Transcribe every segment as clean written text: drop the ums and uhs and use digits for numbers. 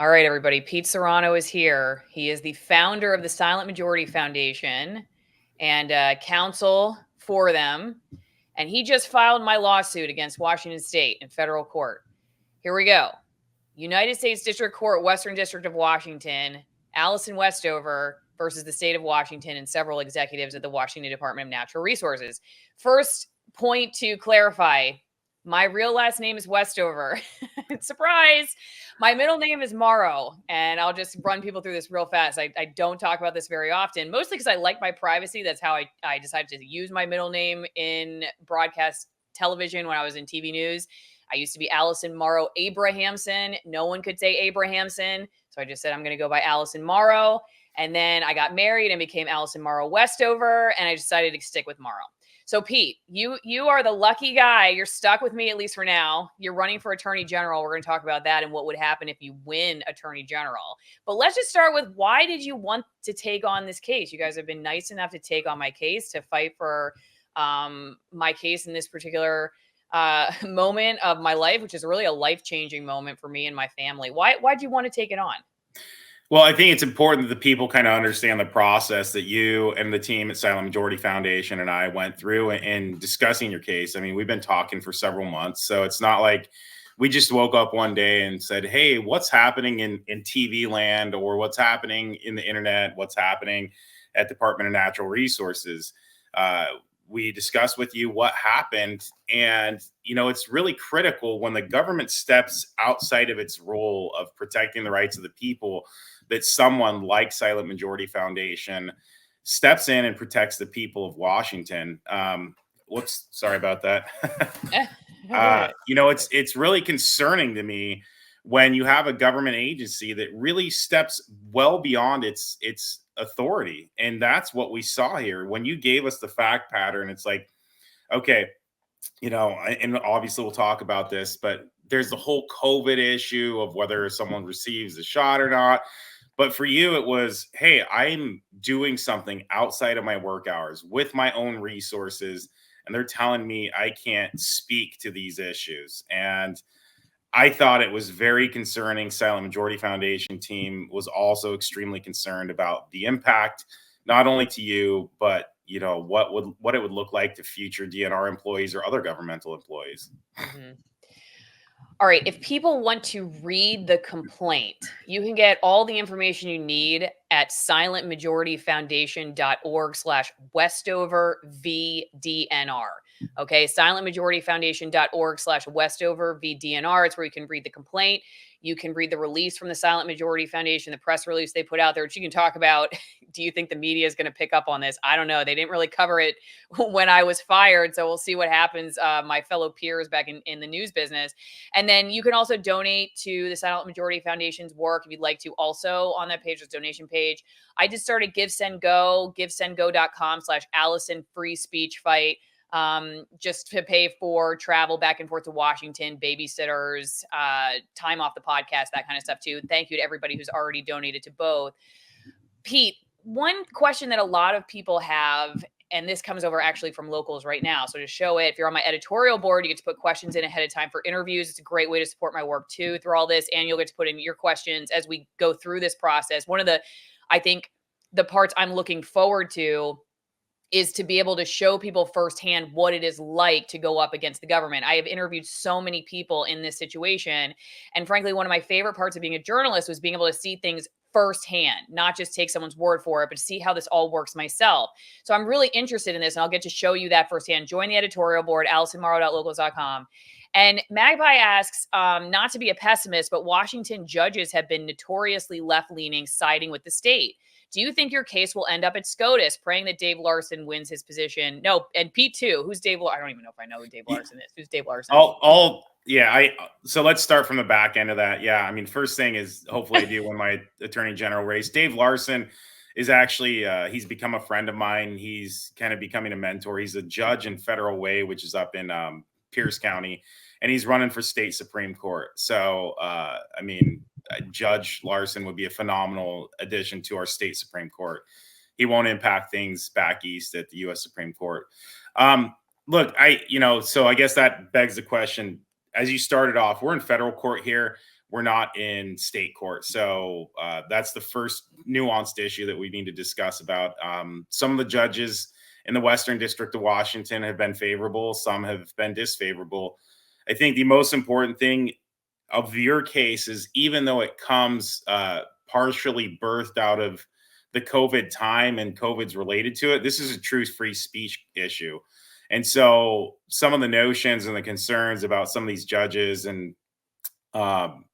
All right, everybody. Pete Serrano is here. He is the founder of the Silent Majority Foundation and counsel for them. And he just filed my lawsuit against Washington State in federal court. Here we go. United States District Court, Western District of Washington, Allison Westover versus the state of Washington and several executives at the Washington Department of Natural Resources. First point to clarify, my real last name is Westover. Surprise! My middle name is Morrow, and I'll just run people through this real fast. I don't talk about this very often, mostly because I like my privacy. That's how I decided to use my middle name in broadcast television when I was in TV news. I used to be Allison Morrow Abrahamson. No one could say Abrahamson. So I just said, I'm going to go by Allison Morrow. And then I got married and became Allison Morrow Westover. And I decided to stick with Morrow. So Pete, you are the lucky guy. You're stuck with me, at least for now. You're running for attorney general. We're going to talk about that and what would happen if you win attorney general. But let's just start with, why did you want to take on this case? You guys have been nice enough to take on my case, to fight for my case in this particular moment of my life, which is really a life-changing moment for me and my family. Why'd you want to take it on? Well, I think it's important that the people kind of understand the process that you and the team at Silent Majority Foundation and I went through in discussing your case. I mean, we've been talking for several months, so it's not like we just woke up one day and said, hey, what's happening in TV land, or what's happening in the internet, what's happening at Department of Natural Resources. We discussed with you what happened. And, it's really critical when the government steps outside of its role of protecting the rights of the people, that someone like Silent Majority Foundation steps in and protects the people of Washington. Sorry about that. It's really concerning to me when you have a government agency that really steps well beyond its authority. And that's what we saw here. When you gave us the fact pattern, it's like, okay, and obviously we'll talk about this, but there's the whole COVID issue of whether someone receives a shot or not. But for you, it was, hey, I'm doing something outside of my work hours with my own resources, and they're telling me I can't speak to these issues. And I thought it was very concerning. Silent Majority Foundation team was also extremely concerned about the impact, not only to you, but what it would look like to future DNR employees or other governmental employees. Mm-hmm. All right. If people want to read the complaint, you can get all the information you need at silentmajorityfoundation.org/WestoverVDNR. Okay. silentmajorityfoundation.org/WestoverVDNR. It's where you can read the complaint. You can read the release from the Silent Majority Foundation, the press release they put out there, which you can talk about. Do you think the media is going to pick up on this? I don't know. They didn't really cover it when I was fired. So we'll see what happens. My fellow peers back in the news business. And then you can also donate to the Silent Majority Foundation's work if you'd like to. Also on that page, there's a donation page. I just started Give Send Go, givesendgo.com/Allison Free Speech Fight. Just to pay for travel back and forth to Washington, babysitters, time off the podcast, that kind of stuff too. Thank you to everybody who's already donated to both. Pete, one question that a lot of people have, and this comes over actually from locals right now. So to show it, if you're on my editorial board, you get to put questions in ahead of time for interviews. It's a great way to support my work too through all this. And you'll get to put in your questions as we go through this process. One of the, I think, the parts I'm looking forward to is to be able to show people firsthand what it is like to go up against the government. I have interviewed so many people in this situation. And frankly, one of my favorite parts of being a journalist was being able to see things firsthand, not just take someone's word for it, but see how this all works myself. So I'm really interested in this, and I'll get to show you that firsthand. Join the editorial board, AllisonMorrow.locals.com. And Magpie asks, not to be a pessimist, but Washington judges have been notoriously left-leaning, siding with the state. Do you think your case will end up at SCOTUS, praying that Dave Larson wins his position? No, and Pete too. Who's Dave? I don't even know if I know who Dave Larson is. Who's Dave Larson? So let's start from the back end of that. Yeah, I mean, first thing is hopefully I do win my attorney general race. Dave Larson is actually he's become a friend of mine. He's kind of becoming a mentor. He's a judge in Federal Way, which is up in Pierce County, and he's running for state Supreme Court. So I mean, Judge Larson would be a phenomenal addition to our state Supreme Court. He won't impact things back east at the U.S. Supreme Court. Look, so I guess that begs the question. As you started off, we're in federal court here. we're not in state court. So that's the first nuanced issue that we need to discuss about. Some of the judges in the Western District of Washington have been favorable, some have been disfavorable. I think the most important thing of your case is, even though it comes partially birthed out of the COVID time and COVID's related to it, this is a true free speech issue. And so some of the notions and the concerns about some of these judges and um,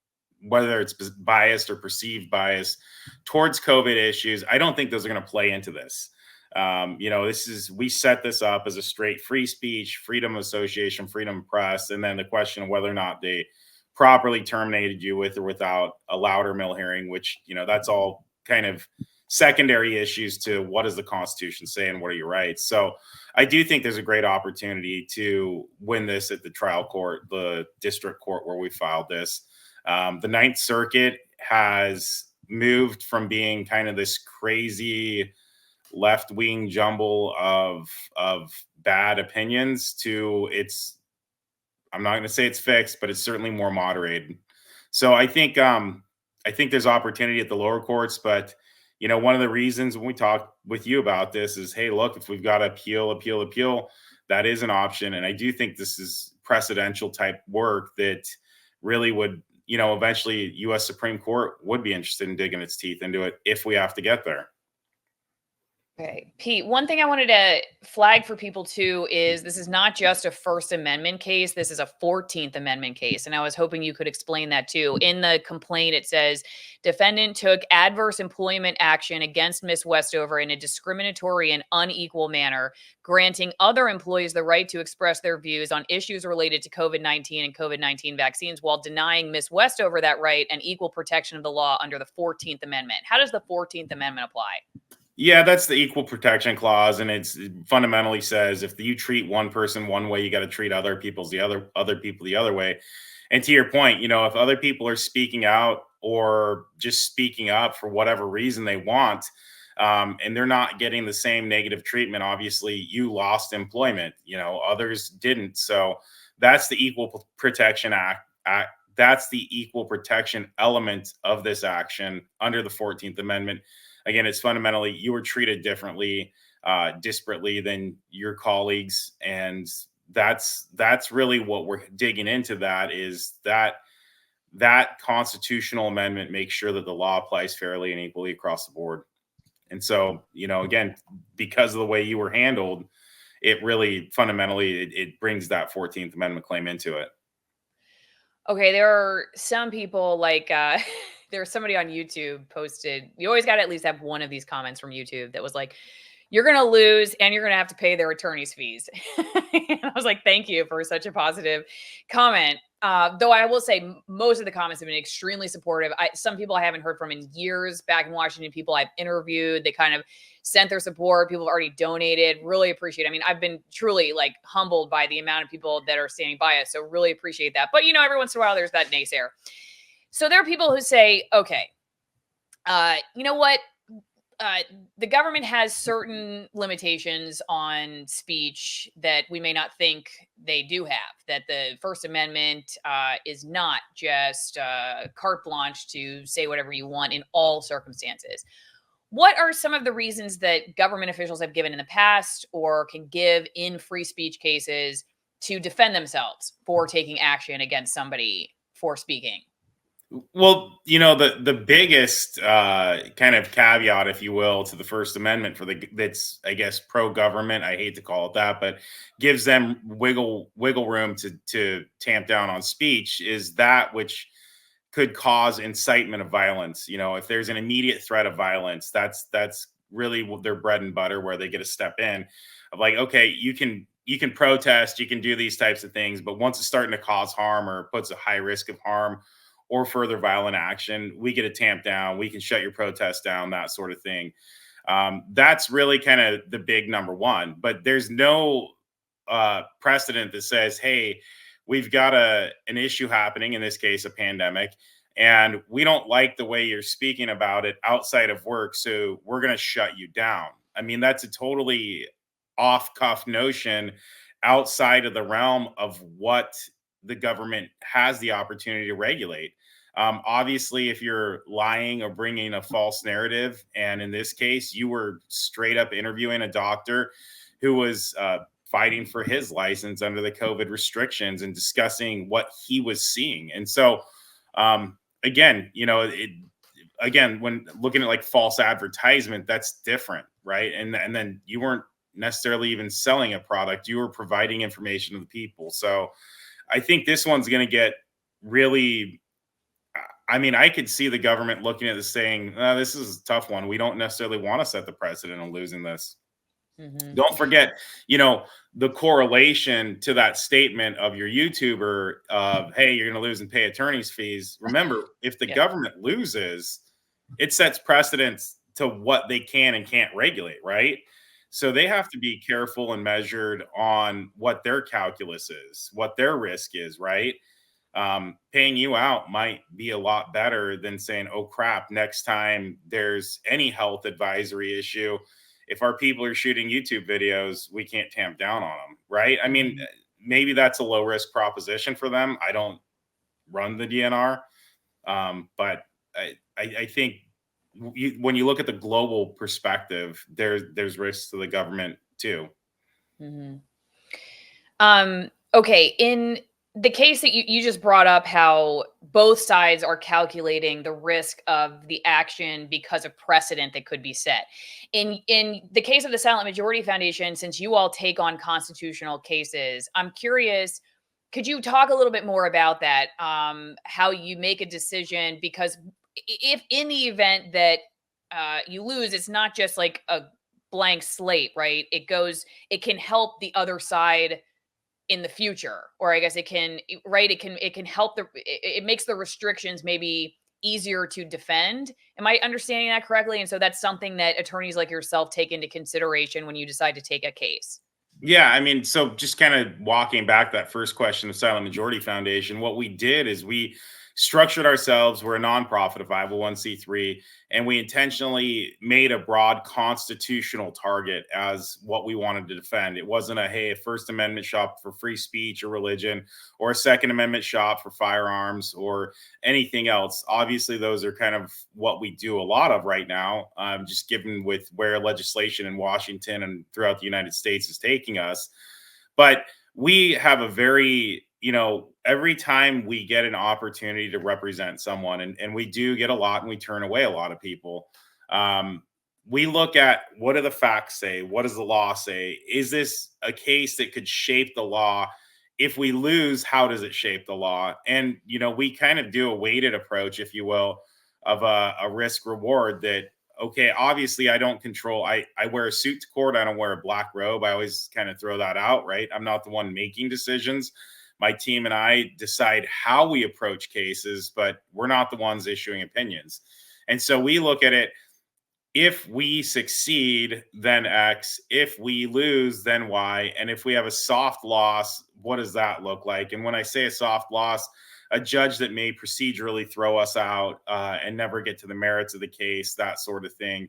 whether it's biased or perceived bias towards COVID issues, I don't think those are going to play into this. We set this up as a straight free speech, freedom of association, freedom of press, and then the question of whether or not they properly terminated you with or without a Loudermill hearing, which, that's all kind of secondary issues to what does the Constitution say and what are your rights. So I do think there's a great opportunity to win this at the trial court, the district court where we filed this. The Ninth Circuit has moved from being kind of this crazy left wing jumble of bad opinions to I'm not going to say it's fixed, but it's certainly more moderated. So I think there's opportunity at the lower courts, but one of the reasons when we talk with you about this is, hey, look, if we've got to appeal, that is an option. And I do think this is precedential type work that really would, eventually U.S. Supreme Court would be interested in digging its teeth into it if we have to get there. Okay, Pete, one thing I wanted to flag for people too is this is not just a First Amendment case. This is a 14th Amendment case. And I was hoping you could explain that too. In the complaint, it says defendant took adverse employment action against Miss Westover in a discriminatory and unequal manner, granting other employees the right to express their views on issues related to COVID-19 and COVID-19 vaccines while denying Miss Westover that right and equal protection of the law under the 14th Amendment. How does the 14th Amendment apply? Yeah, that's the equal protection clause, and it fundamentally says if you treat one person one way, you got to treat other people the other way. And to your point, if other people are speaking out or just speaking up for whatever reason they want, and they're not getting the same negative treatment, obviously you lost employment. Others didn't. So that's the Equal Protection Act. That's the equal protection element of this action under the 14th Amendment. Again, it's fundamentally you were treated differently, disparately than your colleagues, and that's really what we're digging into. That is that constitutional amendment makes sure that the law applies fairly and equally across the board. And so, again, because of the way you were handled, it really fundamentally it brings that 14th Amendment claim into it. Okay, there are some people like there's somebody on YouTube posted. You always got to at least have one of these comments from YouTube that was like, "You're gonna lose, and you're gonna have to pay their attorney's fees." And I was like, "Thank you for such a positive comment." Though I will say most of the comments have been extremely supportive. Some people I haven't heard from in years back in Washington, people I've interviewed, they kind of sent their support. People have already donated. Really appreciate it. I mean, I've been truly like humbled by the amount of people that are standing by us. So really appreciate that. But every once in a while, there's that naysayer. So there are people who say, okay, you know what? The government has certain limitations on speech that we may not think they do have. That the First Amendment is not just carte blanche to say whatever you want in all circumstances. What are some of the reasons that government officials have given in the past or can give in free speech cases to defend themselves for taking action against somebody for speaking? Well, the biggest kind of caveat, if you will, to the First Amendment that's, I guess, pro government. I hate to call it that, but gives them wiggle room to tamp down on speech is that which could cause incitement of violence. If there's an immediate threat of violence, that's really their bread and butter, where they get to step in. Of like, okay, you can protest, you can do these types of things, but once it's starting to cause harm or puts a high risk of harm or further violent action, we get to tamp down. We can shut your protest down, that sort of thing. That's really kind of the big number one. But there's no precedent that says, hey, we've got an issue happening, in this case, a pandemic, and we don't like the way you're speaking about it outside of work, so we're going to shut you down. I mean, that's a totally off-cuff notion outside of the realm of what the government has the opportunity to regulate. Obviously, if you're lying or bringing a false narrative, and in this case, you were straight up interviewing a doctor who was fighting for his license under the COVID restrictions and discussing what he was seeing. And so, again, again, when looking at like false advertisement, that's different, right? And then you weren't necessarily even selling a product; you were providing information to the people. So, I think this one's going to get really. I mean, I could see the government looking at this saying, "This is a tough one. We don't necessarily want to set the precedent of losing this." Hmm. Don't forget, the correlation to that statement of your YouTuber of, hey, you're going to lose and pay attorney's fees. Remember, if the Yeah. government loses, it sets precedents to what they can and can't regulate, right? So they have to be careful and measured on what their calculus is, what their risk is, right? Paying you out might be a lot better than saying, oh crap, next time there's any health advisory issue, if our people are shooting YouTube videos, we can't tamp down on them, right? I mean, Hmm. maybe that's a low risk proposition for them. I don't run the DNR, but I think when you look at the global perspective, there's risks to the government too. Hmm. Okay. In the case that you just brought up, how both sides are calculating the risk of the action because of precedent that could be set. In the case of the Silent Majority Foundation, since you all take on constitutional cases, I'm curious, could you talk a little bit more about that? How you make a decision, because if in the event that you lose, it's not just like a blank slate, right? It can help the other side in the future, or I guess it can, right, it can help it makes the restrictions maybe easier to defend. Am I understanding that correctly? And so that's something that attorneys like yourself take into consideration when you decide to take a case. Yeah, I mean, so just kind of walking back that first question of Silent Majority Foundation, what we did is we structured ourselves. We're a nonprofit, a 501c3, and we intentionally made a broad constitutional target as what we wanted to defend. It wasn't a First Amendment shop for free speech or religion, or a Second Amendment shop for firearms or anything else. Obviously, those are kind of what we do a lot of right now, just given with where legislation in Washington and throughout the United States is taking us. But we have a very, every time we get an opportunity to represent someone, and we do get a lot and we turn away a lot of people. Um, we look at, what do the facts say? What does the law say? Is this a case that could shape the law? If we lose, how does it shape the law? And, we kind of do a weighted approach, if you will, of a risk reward that, okay, obviously I don't control, I wear a suit to court, I don't wear a black robe. I always kind of throw that out, right? I'm not the one making decisions. My team and I decide how we approach cases, but we're not the ones issuing opinions. And so we look at it, if we succeed, then X. If we lose, then Y. And if we have a soft loss, what does that look like? And when I say a soft loss, a judge that may procedurally throw us out and never get to the merits of the case, that sort of thing.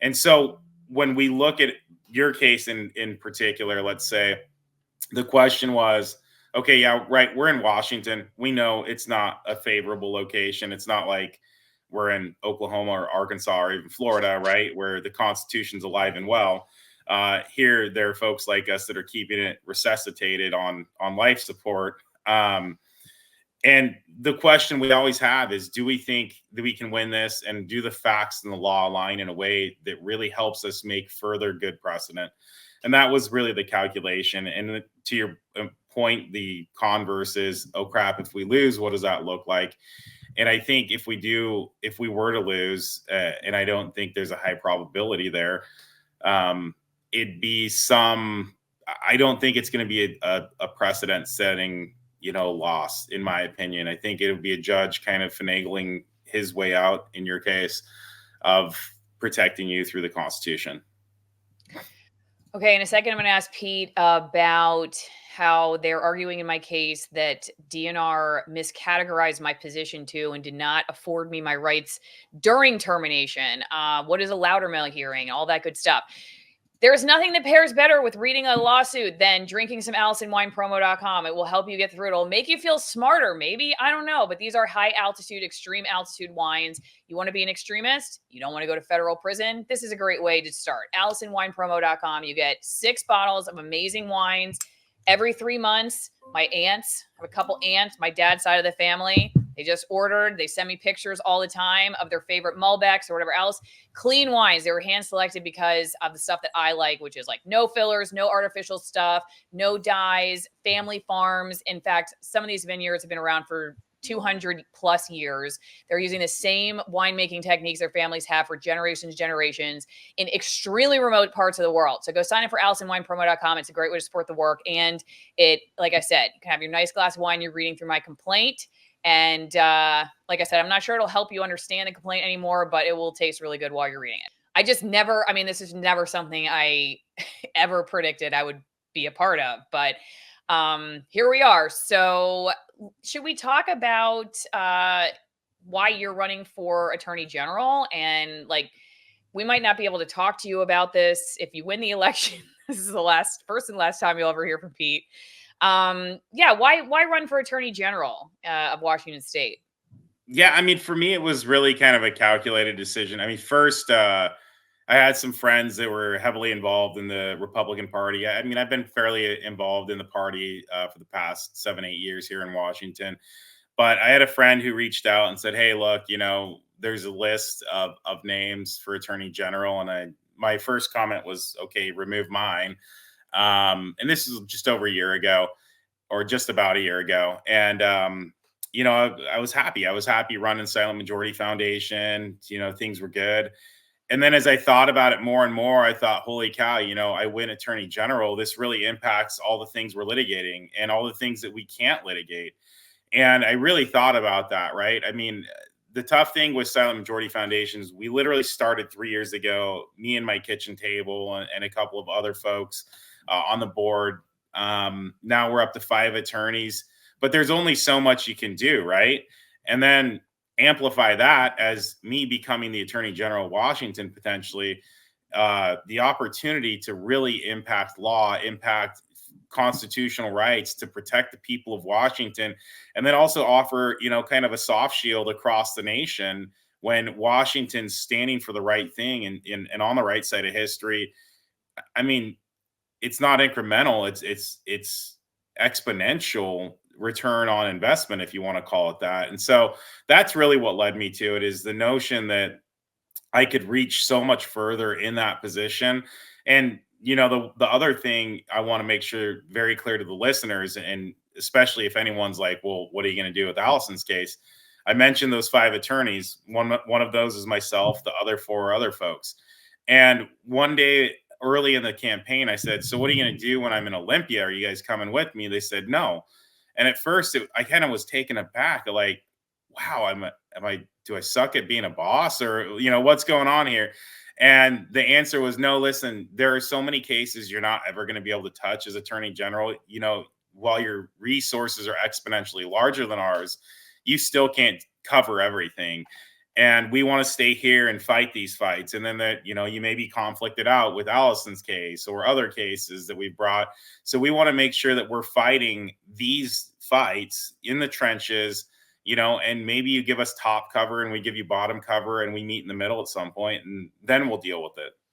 And so when we look at your case in particular, let's say the question was, okay, yeah, right, we're in Washington. We know it's not a favorable location. It's not like we're in Oklahoma or Arkansas or even Florida, right, where the Constitution's alive and well. Here, there are folks like us that are keeping it resuscitated on life support. And the question we always have is, do we think that we can win this, and do the facts and the law align in a way that really helps us make further good precedent? And that was really the calculation. And to your point, the converse is, oh crap, if we lose, what does that look like? And I think if we were to lose, and I don't think there's a high probability there, it'd be I don't think it's going to be a precedent setting, loss, in my opinion. I think it would be a judge kind of finagling his way out in your case of protecting you through the Constitution. Okay, in a second, I'm going to ask Pete about how they're arguing in my case that DNR miscategorized my position to and did not afford me my rights during termination. What is a louder mail hearing? All that good stuff. There's nothing that pairs better with reading a lawsuit than drinking some AllisonWinePromo.com. It will help you get through it. It'll make you feel smarter, maybe. I don't know. But these are high altitude, extreme altitude wines. You want to be an extremist? You don't want to go to federal prison? This is a great way to start. AllisonWinePromo.com. You get 6 bottles of amazing wines every 3 months. My aunts, I have a couple aunts, my dad's side of the family. They just ordered. They send me pictures all the time of their favorite Malbecs or whatever else. Clean wines. They were hand selected because of the stuff that I like, which is like no fillers, no artificial stuff, no dyes, family farms. In fact, some of these vineyards have been around for 200 plus years. They're using the same winemaking techniques their families have for generations in extremely remote parts of the world. So go sign up for AllisonWinePromo.com. It's a great way to support the work. And it, like I said, you can have your nice glass of wine. You're reading through my complaint. And like I said, I'm not sure it'll help you understand the complaint anymore, but it will taste really good while you're reading it. I just never, I mean, this is never something I ever predicted I would be a part of, but here we are. So should we talk about why you're running for attorney general? And like, we might not be able to talk to you about this if you win the election. This is the first and last time you'll ever hear from Pete. Yeah, why run for attorney general of Washington State? Yeah, I mean, for me, it was really kind of a calculated decision. I mean, first, I had some friends that were heavily involved in the Republican Party. I mean, I've been fairly involved in the party for the past 7, 8 years here in Washington. But I had a friend who reached out and said, "Hey, look, there's a list of names for attorney general," and my first comment was, "Okay, remove mine." And this is just over a year ago, or just about a year ago, and I was happy. I was happy running Silent Majority Foundation. Things were good. And then as I thought about it more and more, I thought, holy cow, I win attorney general. This really impacts all the things we're litigating and all the things that we can't litigate. And I really thought about that, right? I mean, the tough thing with Silent Majority Foundations, we literally started 3 years ago, me and my kitchen table and a couple of other folks on the board. Now we're up to 5 attorneys, but there's only so much you can do, right? And then amplify that as me becoming the attorney general of Washington, potentially, the opportunity to really impact law, impact constitutional rights, to protect the people of Washington, and then also offer, kind of a soft shield across the nation when Washington's standing for the right thing and on the right side of history. I mean, it's not incremental, it's exponential return on investment, if you want to call it that. And so that's really what led me to it, is the notion that I could reach so much further in that position. And the other thing I want to make sure very clear to the listeners, and especially if anyone's like, well, what are you going to do with Allison's case? I mentioned those 5 attorneys. One of those is myself, the other 4 are other folks. And one day early in the campaign, I said, "So what are you going to do when I'm in Olympia? Are you guys coming with me?" They said no. And at first, I kind of was taken aback, like, wow, do I suck at being a boss, or what's going on here? And the answer was, no, listen, there are so many cases you're not ever going to be able to touch as attorney general. While your resources are exponentially larger than ours, you still can't cover everything. And we want to stay here and fight these fights. And then that, you may be conflicted out with Allison's case or other cases that we've brought. So we want to make sure that we're fighting these fights in the trenches, and maybe you give us top cover and we give you bottom cover and we meet in the middle at some point, and then we'll deal with it.